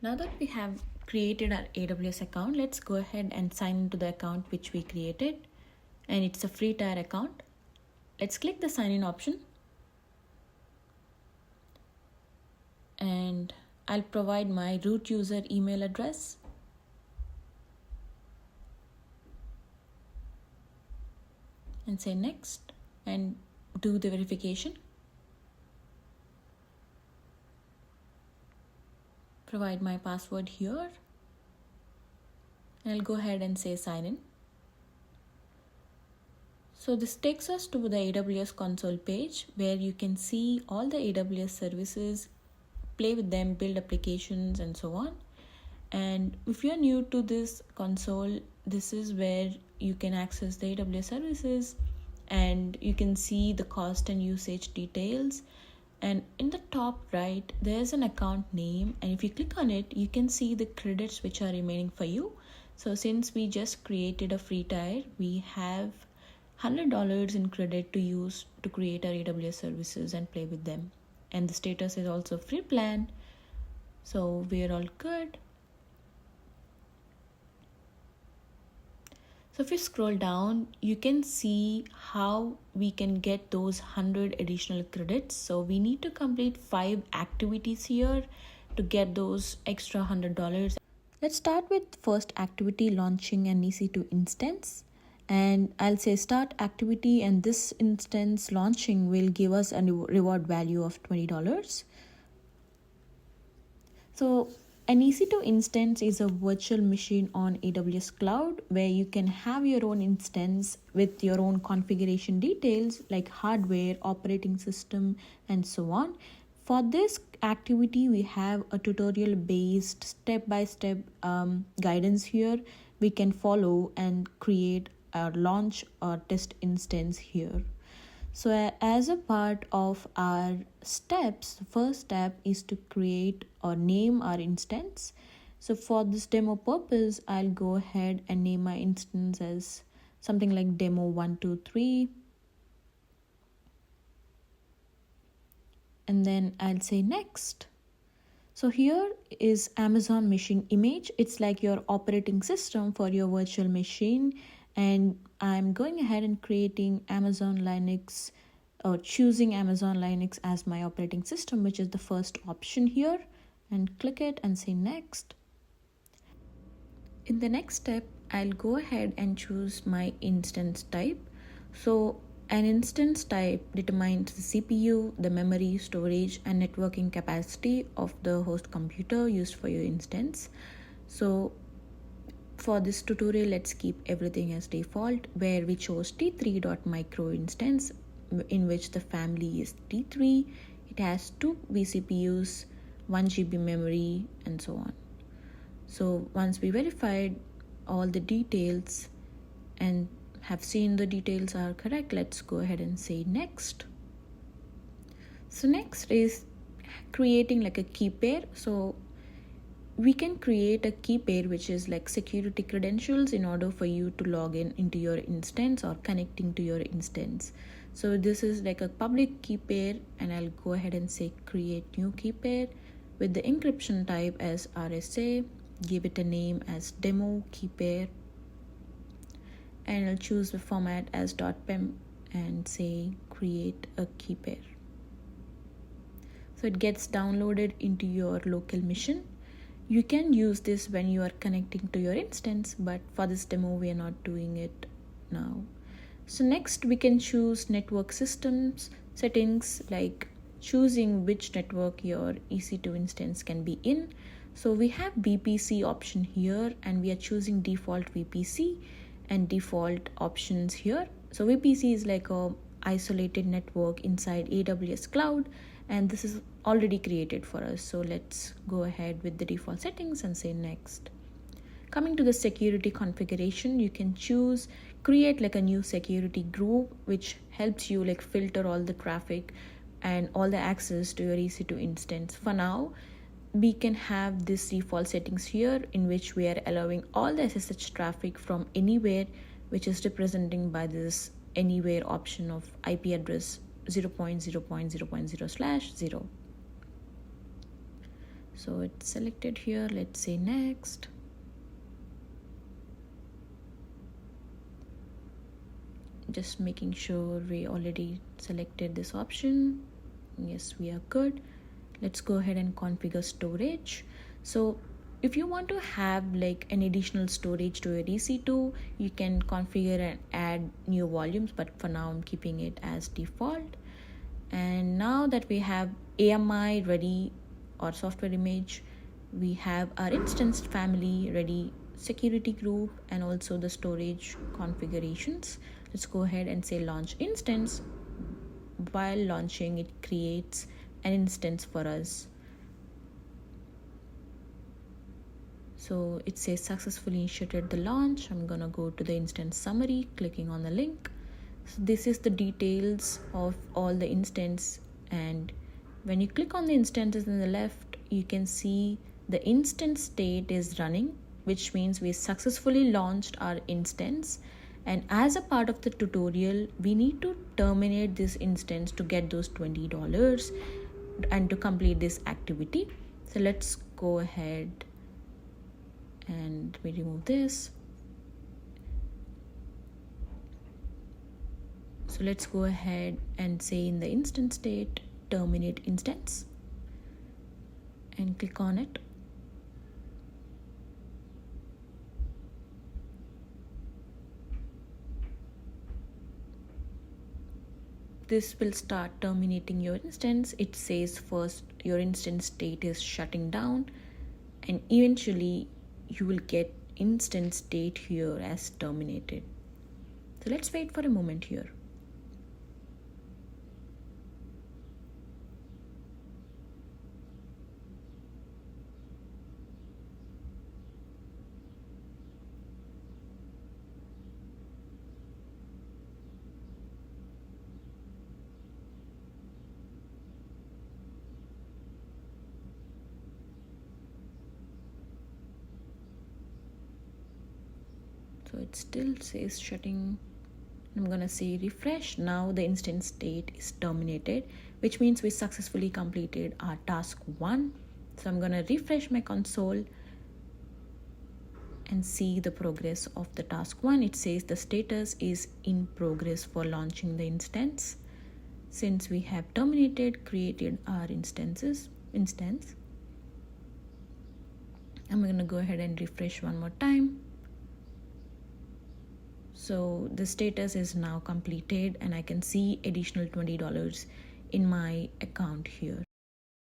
Now that we have created our AWS account, let's go ahead and sign into the account which we created, and it's a free tier account. Let's click the sign in option, and I'll provide my root user email address. And say next and do the verification. Provide my password here, and I'll go ahead and say sign in. So this takes us to the AWS console page where you can see all the AWS services, play with them, build applications, and so on. And if you're new to this console, this is where you can access the AWS services, and you can see the cost and usage details. And in the top right, there's an account name, and if you click on it, you can see the credits which are remaining for you. So since we just created a free tier, we have $100 in credit to use to create our AWS services and play with them. And the status is also free plan, so we're all good. So if you scroll down, you can see how we can get those 100 additional credits. So we need to complete 5 activities here to get those extra $100. Let's start with first activity, launching an EC2 instance. And I'll say start activity, and this instance launching will give us a reward value of $20. So an EC2 instance is a virtual machine on AWS Cloud where you can have your own instance with your own configuration details like hardware, operating system, and so on. For this activity, we have a tutorial based step-by-step guidance here we can follow and create a launch or test instance here. So as a part of our steps, the first step is to create or name our instance. So for this demo purpose, I'll go ahead and name my instance as something like demo 123. And then I'll say next. So here is Amazon machine image. It's like your operating system for your virtual machine. And I'm going ahead and creating Amazon Linux or choosing Amazon Linux as my operating system, which is the first option here, and click it and say next. In the next step, I'll go ahead and choose my instance type. So an instance type determines the CPU, the memory, storage, and networking capacity of the host computer used for your instance. So for this tutorial, let's keep everything as default, where we chose t3.micro instance, in which the family is T3. It has 2 vCPUs, 1 GB memory, and so on. So once we verified all the details and have seen the details are correct, let's go ahead and say next. So next is creating like a key pair. So we can create a key pair which is like security credentials in order for you to log in into your instance or connecting to your instance. So this is like a public key pair, and I'll go ahead and say create new key pair with the encryption type as RSA, give it a name as demo key pair, and I'll choose the format as .pem and say create a key pair. So it gets downloaded into your local machine. You can use this when you are connecting to your instance, but for this demo, we are not doing it now. So next we can choose network systems settings, like choosing which network your EC2 instance can be in. So we have VPC option here, and we are choosing default VPC and default options here. So VPC is like a isolated network inside AWS Cloud, and this is already created for us. So let's go ahead with the default settings and say next. Coming to the security configuration, you can choose create like a new security group, which helps you like filter all the traffic and all the access to your EC2 instance. For now, we can have this default settings here, in which we are allowing all the SSH traffic from anywhere, which is representing by this anywhere option of IP address 0.0.0.0/0. So it's selected here. Let's say next. Just making sure we already selected this option. Yes, we are good. Let's go ahead and configure storage. So if you want to have like an additional storage to your EC2, you can configure and add new volumes, but for now I'm keeping it as default. And now that we have AMI ready, or software image, we have our instance family ready, security group, and also the storage configurations. Let's go ahead and say launch instance. While launching, it creates an instance for us. So it says successfully initiated the launch. I'm gonna go to the instance summary, clicking on the link. So this is the details of all the instance, and when you click on the instances in the left, you can see the instance state is running, which means we successfully launched our instance. And as a part of the tutorial, we need to terminate this instance to get those $20 and to complete this activity. So let's go ahead and we remove this. So let's go ahead and say in the instance state, terminate instance, and click on it. This will start terminating your instance. It says first your instance state is shutting down, and eventually you will get instance state here as terminated. So let's wait for a moment here. So it still says shutting. I'm gonna say refresh. Now the instance state is terminated, which means we successfully completed our task 1. So I'm gonna refresh my console and see the progress of the task 1. It says the status is in progress for launching the instance. Since we have created our instance, I'm gonna go ahead and refresh one more time. So the status is now completed, and I can see additional $20 in my account here.